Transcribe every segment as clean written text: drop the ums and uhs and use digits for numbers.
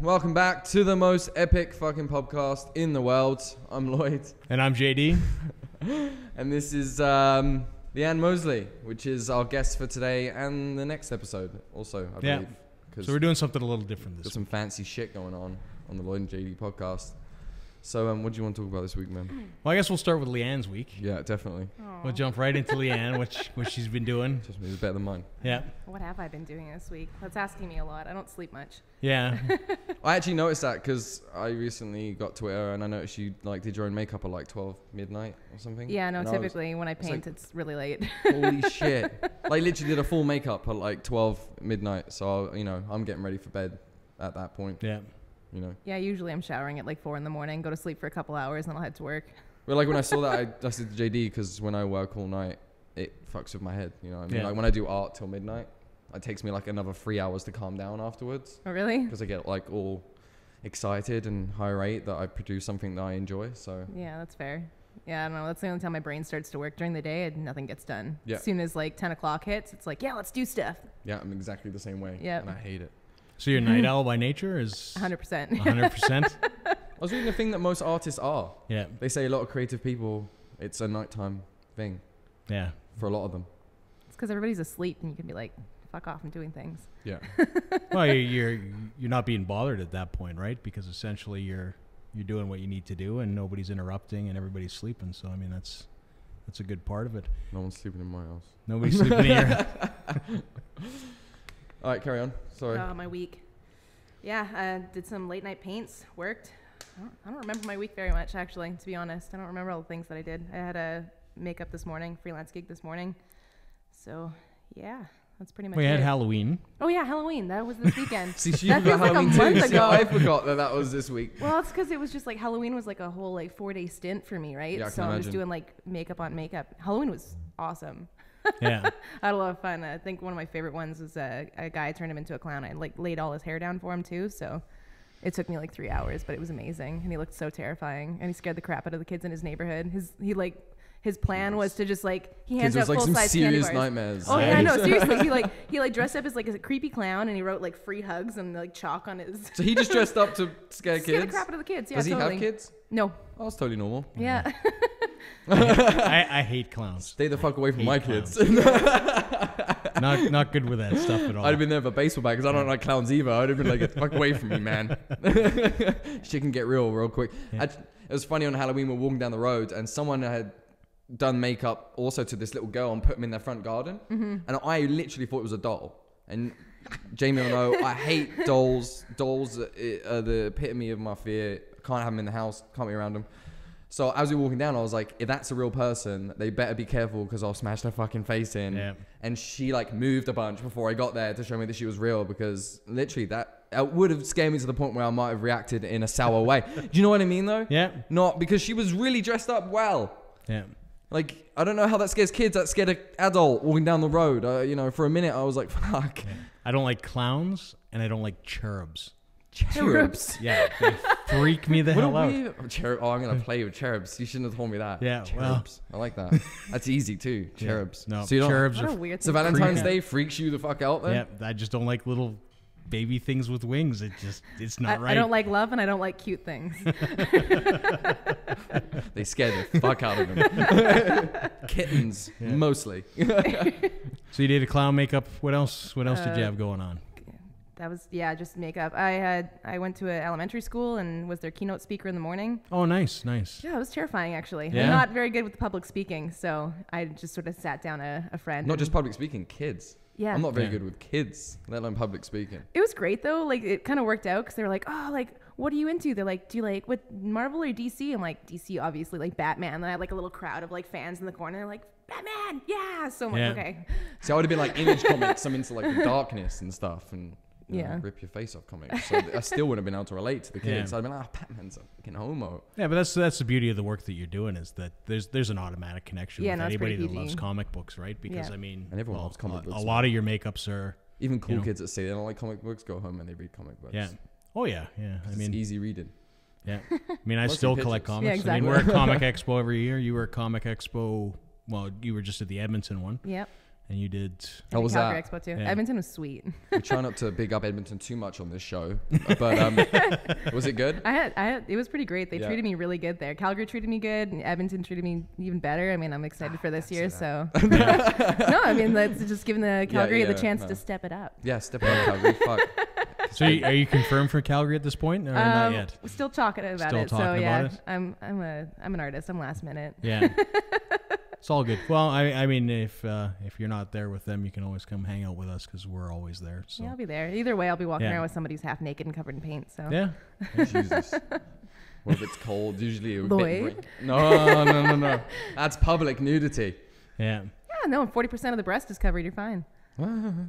welcome back to the most epic fucking podcast in the world. I'm Lloyd. And I'm JD. And this is Lianne Moseley, which is our guest for today and the next episode also, I believe. So we're doing something a little different this week. Got some fancy shit going on the Lloyd and JD podcast. So what do you want to talk about this week, man? Well, I guess we'll start with Leanne's week. Yeah, definitely. Aww. We'll jump right into Lianne, what she's been doing. Trust me, it's better than mine. Yeah. What have I been doing this week? That's asking me a lot. I don't sleep much. Yeah. I actually noticed that because I recently got Twitter and I noticed you did your own makeup at 12 midnight or something. Yeah, no, typically when I paint, it's really late. Holy shit. Literally did a full makeup at 12 midnight. So, I'm getting ready for bed at that point. Yeah. Yeah, usually I'm showering at 4 a.m, go to sleep for a couple hours, and then I'll head to work. Well, when I saw that, I said to JD, because when I work all night, it fucks with my head. You know what I mean? Yeah. When I do art till midnight, it takes me another 3 hours to calm down afterwards. Oh, really? Because I get all excited and high rate that I produce something that I enjoy. So yeah, that's fair. Yeah, I don't know. That's the only time my brain starts to work during the day, and nothing gets done. Yeah. As soon as 10 o'clock hits, it's yeah, let's do stuff. Yeah, I'm exactly the same way. Yeah. And I hate it. So your night owl by nature is 100%. 100%? I was reading the thing that most artists are. Yeah. They say a lot of creative people, it's a nighttime thing. Yeah. For a lot of them. It's because everybody's asleep, and you can be fuck off, I'm doing things. Yeah. Well, you're not being bothered at that point, right? Because essentially you're doing what you need to do, and nobody's interrupting, and everybody's sleeping. So I mean, that's a good part of it. No one's sleeping in my house. Nobody's sleeping in your. All right, carry on. Sorry. My week. Yeah, I did some late night paints, worked. I don't remember my week very much, actually, to be honest. I don't remember all the things that I did. I had a makeup this morning, freelance gig this morning. So, yeah, that's pretty much We it. had Halloween. Oh, yeah, Halloween. That was this weekend. See, she That forgot feels like a Halloween month too. See, ago. I forgot that was this week. Well, it's because it was just Halloween was a whole 4-day stint for me, right? Yeah, I so can I'm just imagine. doing makeup on makeup. Halloween was awesome. Yeah. I had a lot of fun. I think one of my favorite ones was a guy turned him into a clown. I laid all his hair down for him too, so it took me 3 hours, but it was amazing. And he looked so terrifying, and he scared the crap out of the kids in his neighborhood. His plan was to just he hands out Kids, full size candy serious bars. nightmares. Oh yeah, no, seriously. He dressed up as a creepy clown, and he wrote free hugs and chalk on his. So he just dressed up to scare kids? Scare the crap out of the kids. Yeah, Does he totally. have kids? No. Oh, that's totally normal. Yeah. I hate clowns. Stay the fuck away from my kids. Not good with that stuff at all. I'd have been there for baseball bat because I don't like clowns either. I'd have been get the fuck away from me, man. Shit can get real quick. Yeah. It was funny on Halloween, we were walking down the road and someone had done makeup also to this little girl and put them in their front garden. Mm-hmm. And I literally thought it was a doll. And Jamie will know, I hate dolls. Dolls are the epitome of my fear. Can't have them in the house. Can't be around them. So as we were walking down, I was like, if that's a real person, they better be careful because I'll smash their fucking face in. Yeah. And she moved a bunch before I got there to show me that she was real, because literally that would have scared me to the point where I might have reacted in a sour way. Do you know what I mean though? Yeah. Not because she was really dressed up well. Yeah. I don't know how that scares kids. That scared an adult walking down the road. For a minute I was like, fuck. Yeah. I don't like clowns, and I don't like cherubs. Cherubs. Yeah, they freak me the hell out. Oh, I'm gonna play with cherubs. You shouldn't have told me that. Yeah, cherubs. I like that. That's easy too. Cherubs. Yeah. No, so cherubs What are. a weird So thing. Valentine's Creepy. Day freaks you the fuck out then? Yeah, I just don't like little baby things with wings. It's not right. I don't like love, and I don't like cute things. They scare the fuck out of them. Kittens, mostly. So you did a clown makeup. What else? What else did you have going on? That was, just makeup. I went to an elementary school and was their keynote speaker in the morning. Oh, nice. Yeah, it was terrifying, actually. Yeah? I'm not very good with the public speaking, so I just sort of sat down a friend. Not just public speaking, kids. Yeah. I'm not very Yeah. good with kids, let alone public speaking. It was great, though. It kind of worked out because they were like, oh, what are you into? They're like, do you like what, Marvel or DC? I'm like, DC, obviously, Batman. And I had a little crowd of fans in the corner. They're like, Batman, yeah. So I'm like, okay. See, I would have been Image Comics. I'm into the darkness and stuff, and rip your face off comics. So I still wouldn't have been able to relate to the kids. Yeah. I'd been like, Batman's a fucking homo. Yeah, but that's the beauty of the work that you're doing, is that there's an automatic connection with no, it's anybody pretty that PG. loves comic books, right? Because Yeah. I mean, And everyone loves comic books, A lot of your makeups are Even cool kids that say they don't like comic books go home and they read comic books. yeah. Oh yeah, yeah. I mean, it's easy reading. yeah. I mean, I Mostly still pictures. collect comics. Yeah, I exactly. mean, we're at Comic Expo every year. You were at Comic Expo. Well, you were just at the Edmonton one. Yep. and you did. How was Calgary that? Expo too. Yeah. Edmonton was sweet. We try not to big up Edmonton too much on this show, but was it good? It was pretty great. They treated me really good there. Calgary treated me good, and Edmonton treated me even better. I mean, I'm excited for this year. So no, I mean, that's just giving the Calgary the chance to step it up. Yeah, step it up, Calgary. Fuck. So are you confirmed for Calgary at this point, or not yet? Still talking about Still it. talking So about it? I'm an artist. I'm last minute. Yeah. It's all good. Well, I mean, if you're not there with them, you can always come hang out with us because we're always there. So. Yeah, I'll be there. Either way, I'll be walking around with somebody who's half naked and covered in paint. So Yeah. Jesus. Well, if it's cold, usually a Lloyd? bit. No. That's public nudity. Yeah. yeah, no, 40% of the breast is covered. You're fine.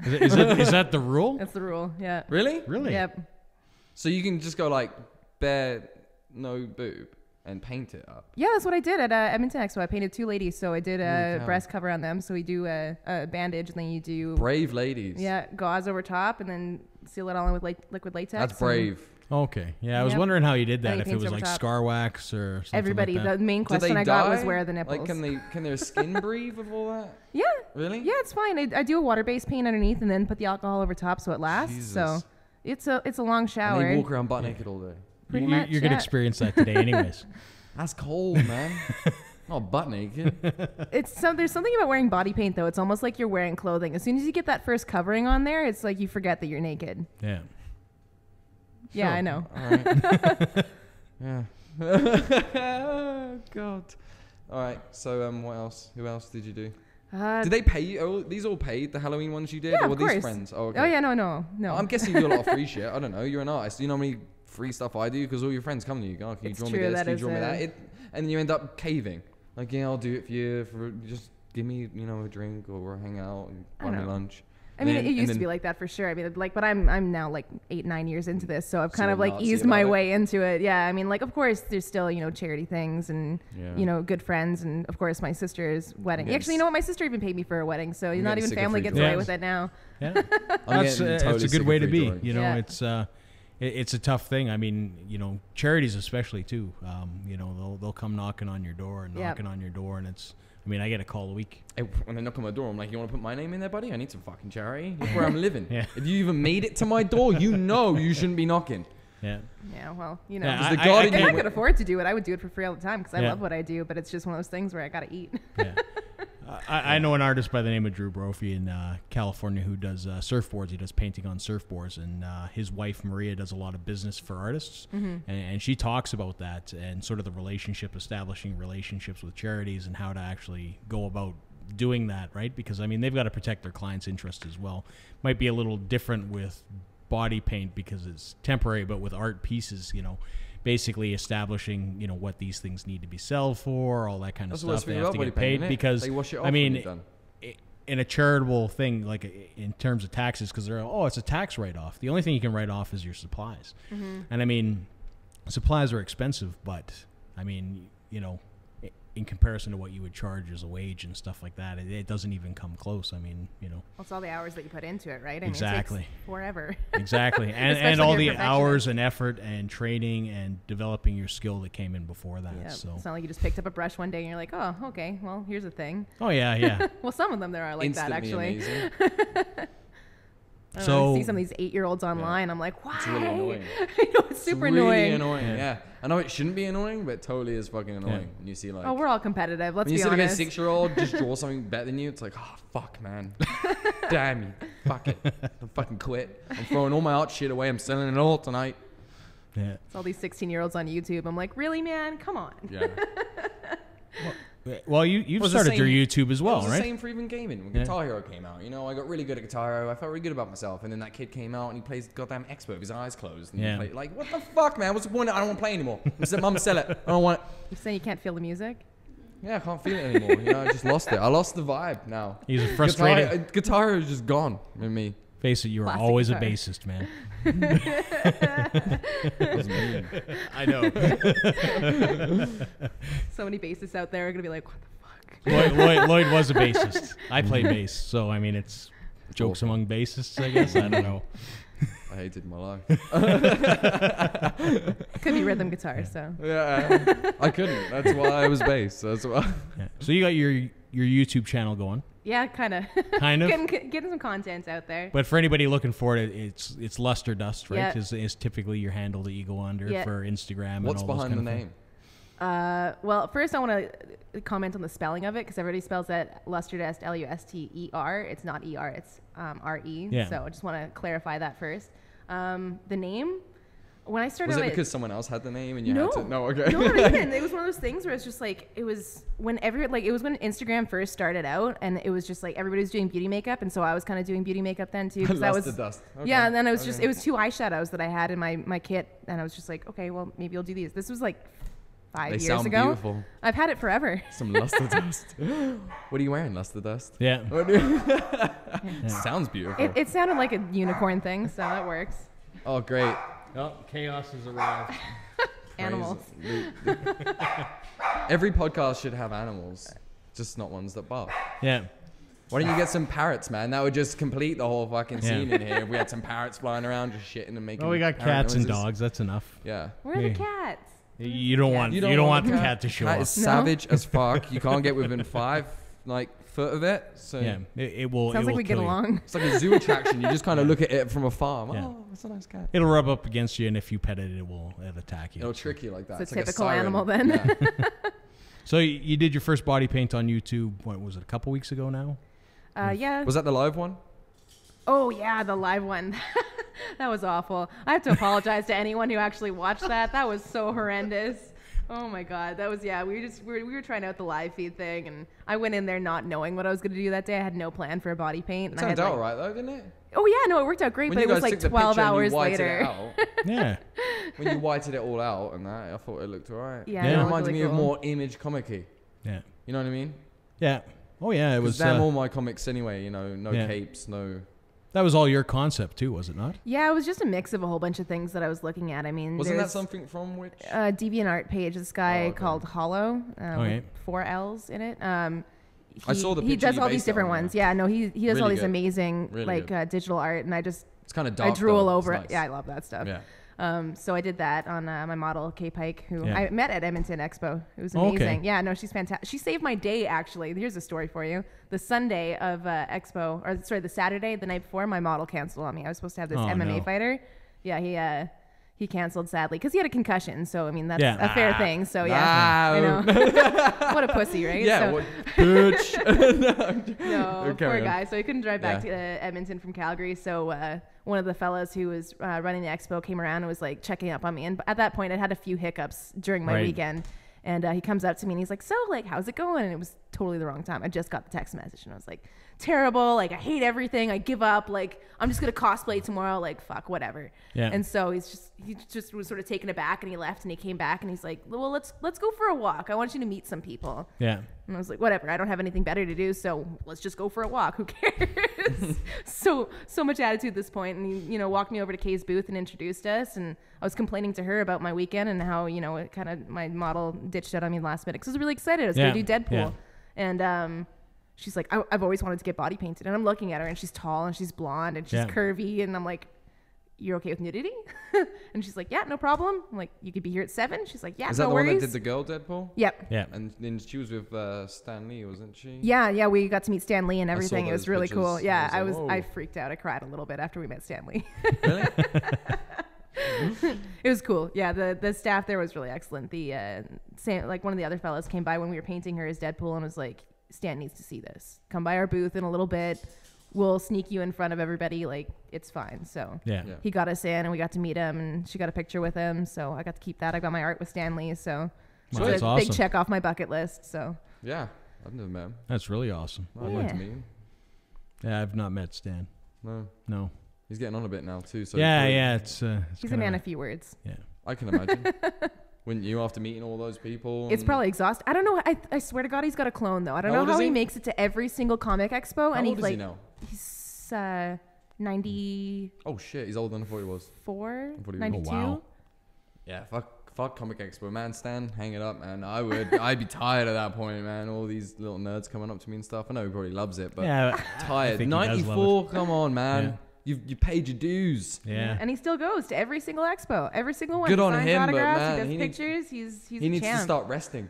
Is that the rule? That's the rule. Yeah. Really? Really? Yep. So you can just go like bare, no boob, and paint it up. Yeah, that's what I did at Edmonton Expo. I painted 2 ladies, so I did a cow. breast cover on them. So we do a bandage, and then you do Brave ladies. gauze over top, and then seal it all in with liquid latex. That's brave. Okay. Yeah, I was Yep. wondering how you did And that. he If it paints was over like top. scar wax or something Everybody, like that. the main Do they question I got was die? where are the nipples? Like, can their skin breathe with all that? Yeah. Really? Yeah, it's fine. I do a water-based paint underneath, and then put the alcohol over top so it lasts. Jesus. So it's a long And shower. they walk around butt naked all day. Pretty You're much, going to yeah. experience that today anyways. That's cold, man. Not butt naked. There's something about wearing body paint though. It's almost like you're wearing clothing. As soon as you get that first covering on there, it's like you forget that you're naked. Yeah. Yeah, Sure. I know. All right. Yeah. God. All right. So what else? Who else did you do? Did they pay you? Oh, these all paid? The Halloween ones you did? Yeah, or were of these course. friends? Oh, okay. Oh yeah, no. I'm guessing you do a lot of free shit. I don't know. You're an artist. You know how many free stuff I do? Because all your friends come to you. Go, can you It's draw true, me this? that Can you is draw me a- that? And you end up caving. Like, yeah, I'll do it for you. Just give me, a drink or hang out and I buy me know. lunch. I mean, And it then- used and to then- be like that for sure. I mean, but I'm now like 8-9 years into this, so I've So kind you're of like Nazi eased my about it? way into it. Yeah, I mean, like of course there's still charity things and Yeah. good friends, and of course my sister's wedding. getting Actually, you know what? My sister even paid me for a wedding, so I'm not getting even sick of family free gets away drawings. with it now. Yeah. I'm That's getting it's totally a sick good of way to free be. drawing. Yeah. It's a tough thing. I mean, charities especially too. They'll come knocking on your door and Yep. knocking on your door, and I get a call a week. Hey, when they knock on my door, I'm like, you want to put my name in there, buddy? I need some fucking charity. Look where I'm living. Yeah. If you even made it to my door, you shouldn't be knocking. Yeah. Yeah, well, Yeah, Because the I garden if you I went- could afford to do it, I would do it for free all the time because I Yeah. love what I do. But it's just one of those things where I gotta eat. Yeah. I know an artist by the name of Drew Brophy in California who does surfboards. He does painting on surfboards, and his wife Maria does a lot of business for artists, and she talks about that and sort of the establishing relationships with charities and how to actually go about doing that, right? Because they've got to protect their clients' interest as well. Might be a little different with body paint because it's temporary, but with art pieces, basically establishing, what these things need to be sold for, all that kind of That's the worst stuff. They thing have about to body get paint, paid innit? because They wash it off when you're done. in a charitable thing, like in terms of taxes, because it's a tax write-off. The only thing you can write off is your supplies, and supplies are expensive, but in comparison to what you would charge as a wage and stuff like that, it doesn't even come close. Well, it's all the hours that you put into it, right? Exactly. It takes forever. Exactly, and Especially all if the you're a hours and effort and training and developing your skill that came in before that. Yeah, So, it's not like you just picked up a brush one day and you're like, oh, okay, well, here's a thing. oh yeah. Well, some of them there are like Instantly that actually. amazing. I don't know, So- I see some of these 8-year-olds online. I'm like, why? It's really annoying. I know it's super It's really annoying. Yeah. I know it shouldn't be annoying, but it totally is fucking annoying. When you see like, Oh, we're all competitive. Let's when you be see like a honest. 6-year-old just draw something better than you, it's like, oh fuck, man, damn you, fuck it, I fucking quit. I'm throwing all my art shit away. I'm selling it all tonight. Yeah. It's all these 16-year-olds on YouTube. I'm like, really, man? Come on. Yeah. Well, you've Was the started your same- YouTube as It well, was the right? same for even gaming. When Yeah. Guitar Hero came out, I got really good at Guitar Hero. I felt really good about myself. And then that kid came out and he plays goddamn Expo with his eyes closed. And Yeah. he played, like, what the fuck, man? What's the point? I don't want to play anymore. I said, Mum, sell it. I don't want it. You're saying you can't feel the music? Yeah, I can't feel it anymore. I just lost it. I lost the vibe now. He's a frustrated. Guitar Hero is just gone in me. Face it, you were Plastic always guitar. a bassist, man. That was mean. I know. So many bassists out there are going to be like, what the fuck? Lloyd was a bassist. I play bass, so it's jokes awesome. among bassists, I guess. I don't know. I hated my life. Could be rhythm guitar, so. Yeah, I couldn't. That's why I was bass. That's why. Yeah. So you got your YouTube channel going. Yeah, kind of. Kind of. Getting some content out there. But for anybody looking for it, it's Luster Dust, right? Yeah. Is typically your handle that you go under for Instagram. What's and all behind the those kind name? Well, first I want to comment on the spelling of it because everybody spells that Luster Dust Luster. It's not ER, it's RE. Yeah. So I just want to clarify that first. The name, when I started, Was it because someone else had the name and you no, had to? No, okay. No, not even. It was one of those things where it's just like it was when Instagram first started out, and it was just like everybody was doing beauty makeup, and so I was kind of doing beauty makeup then too. Luster Dust. Okay. Yeah, and then it was just it was 2 eyeshadows that I had in my kit, and I was just like, okay, well maybe I'll do these. This was like 5 years sound ago. Beautiful. I've had it forever. Some Luster Dust. What are you wearing, Luster Dust? Yeah. Sounds beautiful. It sounded like a unicorn thing, so that works. Oh, great. Oh, chaos has arrived. Animals. Every podcast should have animals, just not ones that bark. Yeah. Why don't you get some parrots, man? That would just complete the whole fucking scene in here. If we had some parrots flying around, just shitting and making. Oh, we got parrot cats and noises. dogs. That's enough. Yeah. Where are the cats? You don't want You the cat to show Cat up. is savage as fuck. You can't get within 5 foot of it. So Yeah, it will. Sounds it like will we get kill you. along. it's like a zoo attraction. You just kind of look at it from afar. Yeah. Oh, that's a nice cat. It'll rub up against you, and if you pet it, it'll attack you. It'll trick you like that. It's a like typical siren. animal then. Yeah. So you did your first body paint on YouTube. What was it? A couple weeks ago now. Yeah. Was that the live one? Oh yeah, the live one. That was awful. I have to apologize to anyone who actually watched that. That was so horrendous. Oh my god, that was we were trying out the live feed thing, and I went in there not knowing what I was going to do that day. I had no plan for a body paint. It And I turned had, out all right though, didn't it? Oh yeah, no, it worked out great, When but you it was guys like took the 12 picture and you hours whited later. it out, Yeah. when you whited it all out and that, I thought it looked alright. Yeah, Yeah. It it reminded really me of cool. more image comic-y. Yeah. You know what I mean? Yeah. Oh yeah, it Because was. they're all my comics anyway. You know, no Yeah. capes, no. That was all your concept too, was it not? Yeah, it was just a mix of a whole bunch of things that I was looking at. I mean, Wasn't that there's something from which? a DeviantArt page, this guy okay. called Hollow, Okay. with 4 L's in it. I saw the he picture does you all based these it different on, ones. yeah. Yeah, no, he does Really all these good. amazing Really good. digital art, and I It's kind of dark. I drool though. over It's it. nice. Yeah, I love that stuff. Yeah. So I did that on my model, Kay Pike, who Yeah. I met at Edmonton Expo. It was Oh, okay. amazing. Yeah, no, she's fantastic. She saved my day, actually. Here's a story for you. The Sunday of Expo, or sorry, the Saturday, the night before, my model canceled on me. I was supposed to have this Oh, MMA no. fighter. Yeah, he canceled, sadly, because he had a concussion. So, I mean, that's Yeah. a fair thing. So, yeah, I know. What a pussy, right? Yeah. So, What, bitch. no, Carry poor on. guy. So he couldn't drive back Yeah. to Edmonton from Calgary. So one of the fellas who was running the expo came around and was like checking up on me. And at that point, I had a few hiccups during my Right. weekend. And he comes up to me and he's like, so, like, how's it going? And it was totally the wrong time. I just got the text message and I was like, terrible. Like, I hate everything. I give up. Like, I'm just going to cosplay tomorrow. Like, fuck, whatever. Yeah. And so he just was sort of taken aback, and he left and he came back and he's like, well, let's go for a walk. I want you to meet some people. Yeah. And I was like, whatever, I don't have anything better to do, so let's just go for a walk. Who cares? so much attitude at this point. And he, walked me over to Kay's booth and introduced us. And I was complaining to her about my weekend and how, it kind of, my model ditched out on me last minute because I was really excited. I was going to do Deadpool. Yeah. And she's like, I've always wanted to get body painted. And I'm looking at her, and she's tall and she's blonde and she's Yeah. curvy. And I'm like, you're okay with nudity? And she's like, yeah, no problem. I'm like, you could be here at 7. She's like, yeah, Is that no the one worries. that did the girl Deadpool? Yep. Yeah. And then she was with Stan Lee, wasn't she? Yeah, we got to meet Stan Lee and everything. It was those really cool. pictures. Yeah, I was like, I whoa. freaked out. I cried a little bit after we met Stan Lee. Really? It was cool. Yeah, the staff there was really excellent. The one of the other fellas came by when we were painting her as Deadpool and was like, Stan needs to see this. Come by our booth in a little bit. We'll sneak you in front of everybody. Like, it's fine. So Yeah. Yeah. he got us in and we got to meet him and she got a picture with him. So I got to keep that. I got my art with Stan Lee. So Wow, it's that's a awesome. big check off my bucket list. So Yeah. I've never met him. That's really awesome. I'd like to Yeah. meet him. Yeah, I've not met Stan. No. He's getting on a bit now too. So Yeah, probably- yeah. It's he's a man of few words. Yeah. I can imagine. Wouldn't you, after meeting all those people? It's and- probably exhausting. I don't know. I swear to God, he's got a clone though. I don't How know old how is he he? makes it to every single comic expo. How and old he's is he like, now? he's 94, Oh shit, he's older than I thought he was. thought he was- 92. Oh, wow. Yeah, fuck Comic Expo, man. Stan, hang it up, man. I'd be tired at that point, man. All these little nerds coming up to me and stuff. I know he probably loves it, but Yeah. I tired. think he does love 94, come on, man. You paid your dues. Yeah. And he still goes to every single expo, every single one. Good he on signs him, but autographs, man, he does he needs- pictures. He's He a needs to champ. start resting.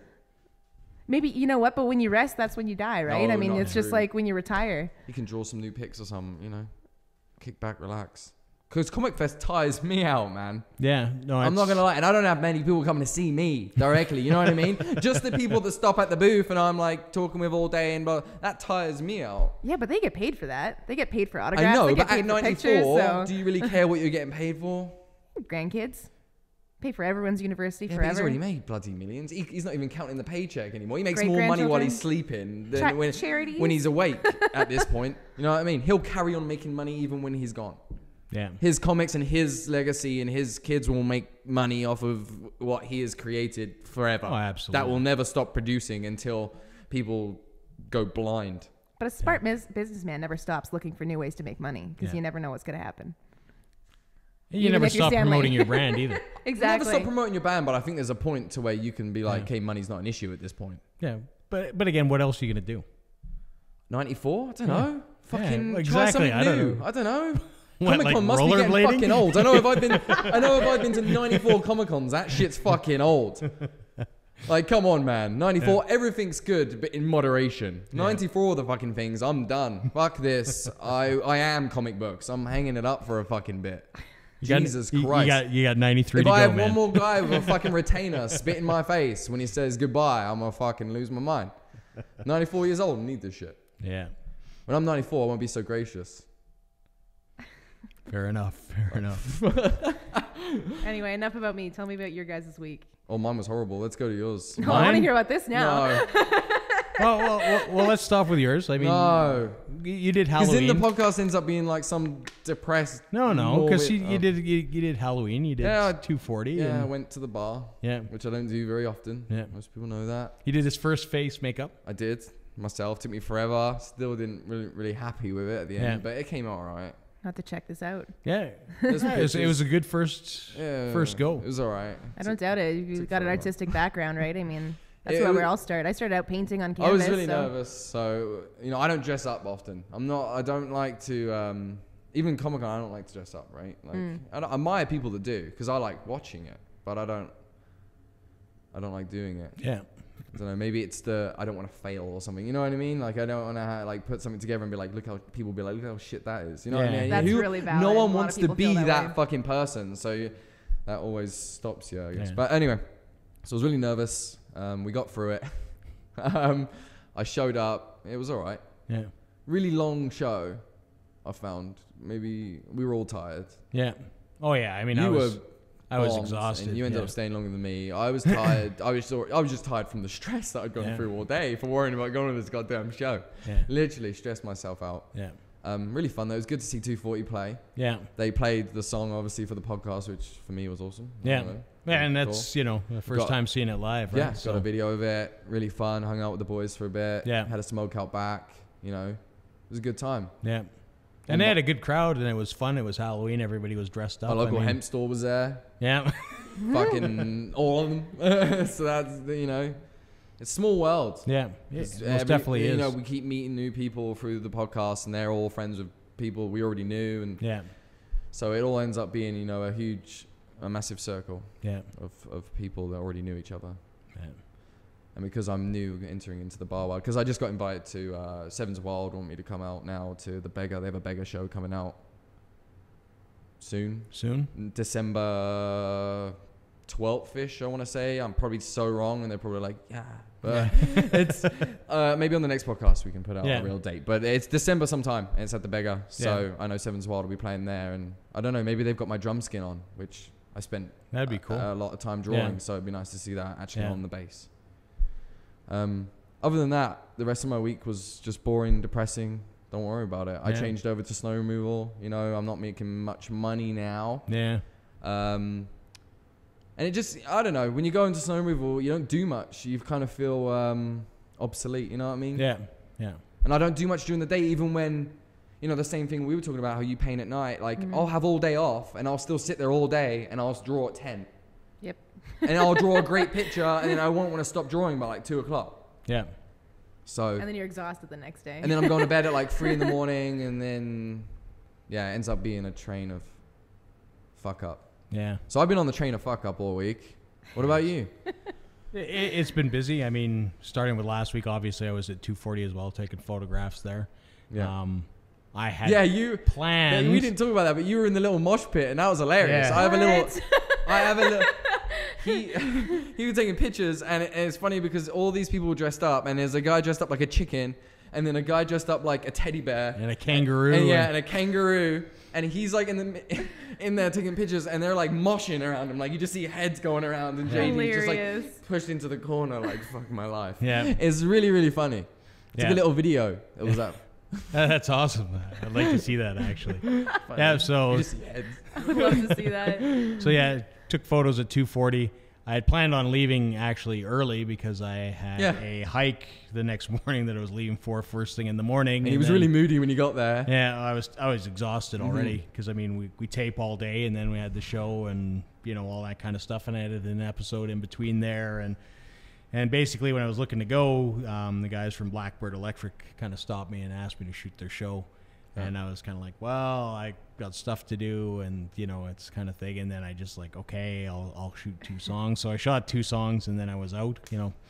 Maybe, you know what? But when you rest, that's when you die, right? No, I mean, not it's just true. like when you retire. You can draw some new pics or something, you know. Kick back, relax. Because Comic Fest tires me out, man. Yeah, no, I'm not going to lie. And I don't have many people coming to see me directly. You know what I mean? Just the people that stop at the booth and I'm like talking with all day. But that tires me out. Yeah, but they get paid for that. They get paid for autographs. I know, they get but paid at for 94, pictures, so. do you really care what you're getting paid for? Grandkids. Pay for everyone's university Yeah, but forever. he's already made bloody millions. He's not even counting the paycheck anymore. He makes more money while he's sleeping than Charities. when he's awake at this point. You know what I mean? He'll carry on making money even when he's gone. Yeah. His comics and his legacy and his kids will make money off of what he has created forever. Oh, absolutely. That will never stop producing until people go blind. But a smart businessman never stops looking for new ways to make money because you never know what's going to happen. You never stop promoting your brand either. Exactly. You never stop promoting your band, but I think there's a point to where you can be like, okay, money's not an issue at this point. Yeah, but again, what else are you gonna do? 94? I don't know. Fucking exactly. try something I don't new. know. I don't know. What, Comic Con like must be getting rollerblading? fucking old. I know if I've been to 94 Comic Cons, that shit's fucking old. Like, come on, man. 94, everything's good, but in moderation. 94 of the fucking things, I'm done. Fuck this. I am comic books. I'm hanging it up for a fucking bit. Jesus Christ. You got 93 If to go, I have man. one more guy with a fucking retainer spit in my face when he says goodbye, I'm gonna fucking lose my mind. 94 years old, need this shit. Yeah. When I'm 94, I won't be so gracious. Fair enough. Fair enough. Anyway, enough about me. Tell me about your guys' week. Oh, mine was horrible. Let's go to yours. No, I want to hear about this now. No. well, let's start with yours. I mean, No. you did Because Halloween. then the podcast ends up being like some depressed. No, because you morbid- did Halloween. You did 240. Yeah, I and went to the bar. Yeah. Which I don't do very often. Yeah. Most people know that. You did his first face makeup. I did myself. Took me forever. Still didn't really happy with it at the end, Yeah. but it came out all right. Not to check this out. Yeah. There's It was a good first go. It was all right. I don't doubt it. You've got an forever. artistic background, right? I mean, that's It where we was- all start. I started out painting on I canvas. was really so. nervous, so I don't dress up often. I don't like to. Even Comic Con, I don't like to dress up, right? Like I admire people that do because I like watching it, but I don't like doing it. Yeah. I don't know. Maybe it's I don't want to fail or something. You know what I mean? Like I don't want to like put something together and be like, look how shit that is. You know what I Yeah. mean? That's really valid. No A one lot wants of to people be feel that way. fucking person, so that always stops you, I guess. Yeah. But anyway, so I was really nervous. We got through it. I showed up. It was all right. Yeah. Really long show. I found maybe we were all tired. Yeah. Oh yeah. I mean, I was exhausted. And you ended up staying longer than me. I was tired. I was just tired from the stress that I'd gone through all day for worrying about going to this goddamn show. Yeah. Literally stressed myself out. Yeah. Really fun though. It was good to see 240 play. Yeah. They played the song obviously for the podcast, which for me was awesome. I Yeah. don't know. Yeah, and Cool. that's the first time seeing it live, right? Yeah, got a video of it. Really fun. Hung out with the boys for a bit. Yeah. Had a smoke out back. It was a good time. Yeah. And they had a good crowd, and it was fun. It was Halloween. Everybody was dressed up. Our local hemp store was there. Yeah. Fucking all of them. So that's it's a small world. Yeah. It most definitely is. We keep meeting new people through the podcast, and they're all friends with people we already knew, and Yeah. so it all ends up being a massive circle Yeah. of people that already knew each other. Yeah. And because I'm new entering into the bar world, because I just got invited to Seven's Wild, want me to come out now to the Beggar. They have a Beggar show coming out soon. December 12th-ish, I want to say. I'm probably so wrong, and they're probably like, yeah. But it's maybe on the next podcast we can put out a real date. But it's December sometime, and it's at the Beggar. So I know Seven's Wild will be playing there, and I don't know, maybe they've got my drum skin on, which I spent That'd be cool. a lot of time drawing, so it'd be nice to see that actually on the bass. Other than that, the rest of my week was just boring, depressing. Don't worry about it. I changed over to snow removal. I'm not making much money now. Yeah. And it just, I don't know, when you go into snow removal, you don't do much. You kind of feel obsolete, you know what I mean? Yeah. Yeah. And I don't do much during the day, even when, the same thing we were talking about, how you paint at night. Like, I'll have all day off, and I'll still sit there all day, and I'll draw at 10. Yep. And I'll draw a great picture, and then I won't want to stop drawing by like 2 o'clock. Yeah. So. And then you're exhausted the next day. And then I'm going to bed at like 3 in the morning, and then, it ends up being a train of fuck up. Yeah. So I've been on the train of fuck up all week. What about you? It's been busy. I mean, starting with last week, obviously I was at 240 as well, taking photographs there. Yeah. I had you planned. Yeah, we didn't talk about that, but you were in the little mosh pit, and that was hilarious. Yeah. I have a little. He was taking pictures, and it's funny because all these people were dressed up, and there's a guy dressed up like a chicken, and then a guy dressed up like a teddy bear, and a kangaroo, and a kangaroo, and he's like in there taking pictures, and they're like moshing around him, like you just see heads going around, and JD just like pushed into the corner, like fuck my life. Yeah, it's really really funny. It's like a little video. It was up. That's awesome. I'd like to see that actually. Yeah, so I would love to see that. So yeah, took photos at 2:40. I had planned on leaving actually early because I had a hike the next morning that I was leaving for first thing in the morning. And he was really moody when you got there. Yeah, I was exhausted already because I mean we tape all day and then we had the show and all that kind of stuff, and I edited an episode in between there and basically when I was looking to go, the guys from Blackbird Electric kind of stopped me and asked me to shoot their show. Yeah. And I was kind of like, well, I got stuff to do, and it's kind of thing. And then I just like, okay, I'll shoot 2 songs. So I shot 2 songs, and then I was out.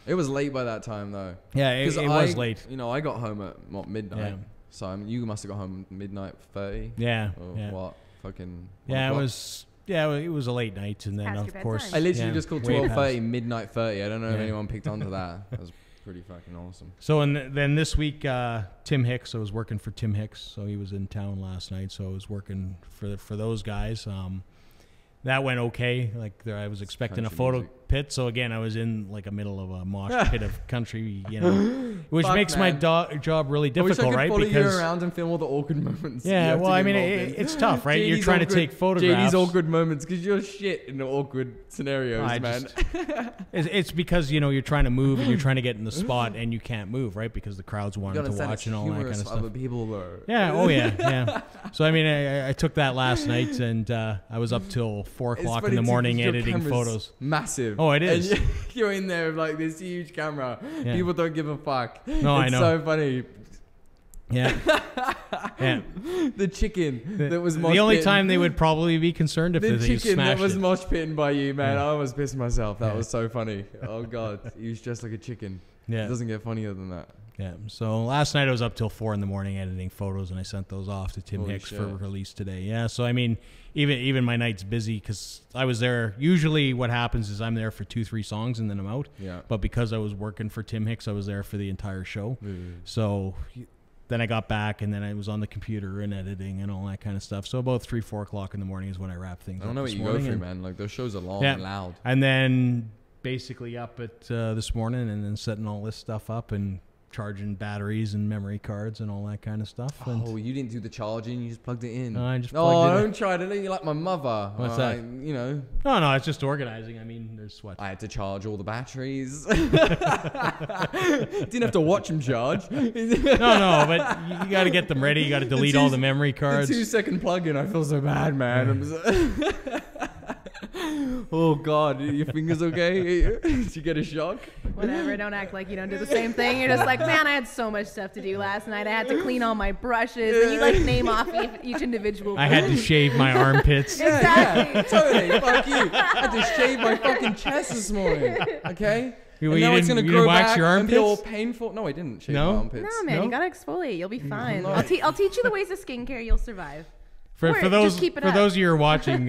It was late by that time, though. Yeah, it was late. I got home at midnight. Yeah. So you must have got home midnight 30. Yeah. Or what? Fucking. Yeah, it was. Yeah, it was a late night, and then of course I literally just called 12:30 midnight 30. I don't know if anyone picked onto that. That was pretty fucking awesome. So then this week, Tim Hicks. I was working for Tim Hicks, so he was in town last night. So I was working for those guys. That went okay. Like I was expecting a photo pit. So again, I was in like a middle of a mosh pit of country, which makes my job really difficult, I wish I could right? Follow you around and film all the awkward moments. Yeah, well, I mean, it's tough, right? You're trying to take photographs. JD's awkward moments because you're shit in the awkward scenarios, man. It's because you're trying to move and you're trying to get in the spot and you can't move, right? Because the crowd's wanting to watch and all that kind of stuff. Other people, though. Yeah. Oh yeah. Yeah. So I mean, I took that last night and I was up till 4 o'clock in the morning editing photos. Massive. Oh, it is. And you're in there with like this huge camera. Yeah. People don't give a fuck. No, I know. It's so funny. Yeah. Yeah. The chicken that was mosh the only pitting. time they would probably be concerned if they smashed it. The chicken that was mosh pitting by you, man. I almost pissed myself. That was so funny. Oh god, he was just like a chicken. Yeah. It doesn't get funnier than that. Yeah. So last night I was up till 4 in the morning editing photos, and I sent those off to Tim Hicks for release today. Yeah. So I mean, even my night's busy because I was there. Usually, what happens is I'm there for 2-3 songs and then I'm out. Yeah. But because I was working for Tim Hicks, I was there for the entire show. So then I got back and then I was on the computer and editing and all that kind of stuff. So about 3-4 o'clock in the morning is when I wrap things up. I don't know what you go through, man. Like those shows are long and loud. And then basically up at this morning and then setting all this stuff up and charging batteries and memory cards and all that kind of stuff. Oh, you didn't do the charging, you just plugged it in. No, I just plugged it in. Don't try to do you like my mother. What's that? No, it's just organizing. I mean, there's what? I had to charge all the batteries. Didn't have to watch them charge. No, but you got to get them ready. You got to delete all the memory cards. The 2-second plug-in, I feel so bad, man. Oh God, your fingers okay? Did you get a shock? Whatever, don't act like you don't do the same thing. You're just like, man, I had so much stuff to do last night. I had to clean all my brushes. And you like name off each individual. I had to shave my armpits. Exactly. Yeah, totally. Fuck you. I had to shave my fucking chest this morning. Okay? You didn't wax your armpits? And be all painful. No, I didn't shave my armpits. No, man, you gotta exfoliate. You'll be fine. I'll teach you the ways of skincare. You'll survive. For those of you who are watching,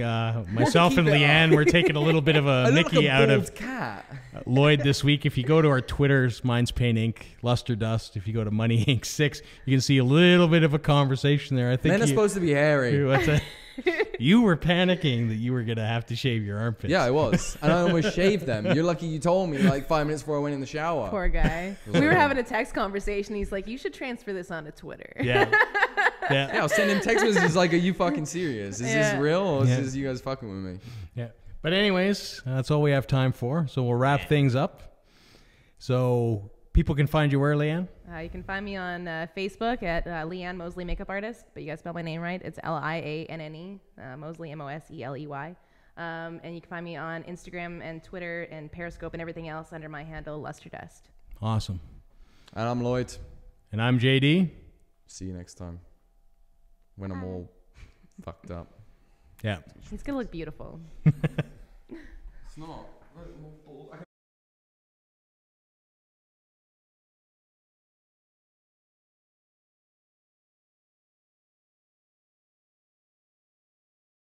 myself and Lianne, we're taking a little bit of a Mickey out of Lloyd this week. If you go to our Twitters, mine's Paint Inc., Luster Dust. If you go to Money Inc. 6, you can see a little bit of a conversation there. I think men are supposed to be hairy. You were panicking that you were going to have to shave your armpits. Yeah, I was. And I almost shaved them. You're lucky you told me like 5 minutes before I went in the shower. Poor guy. We were having a text conversation. He's like, you should transfer this onto Twitter. Yeah. Yeah, I was sending text messages like, are you fucking serious? Is this real or is this you guys fucking with me? Yeah. But anyways, that's all we have time for. So we'll wrap things up. So people can find you where, Lianne? You can find me on Facebook at Lianne Moseley Makeup Artist, but you guys spell my name right. It's Lianne, Moseley, Moseley. And you can find me on Instagram and Twitter and Periscope and everything else under my handle, Luster Dust. Awesome. And I'm Lloyd. And I'm JD. See you next time. When I'm all fucked up. Yeah. He's going to look beautiful. It's not.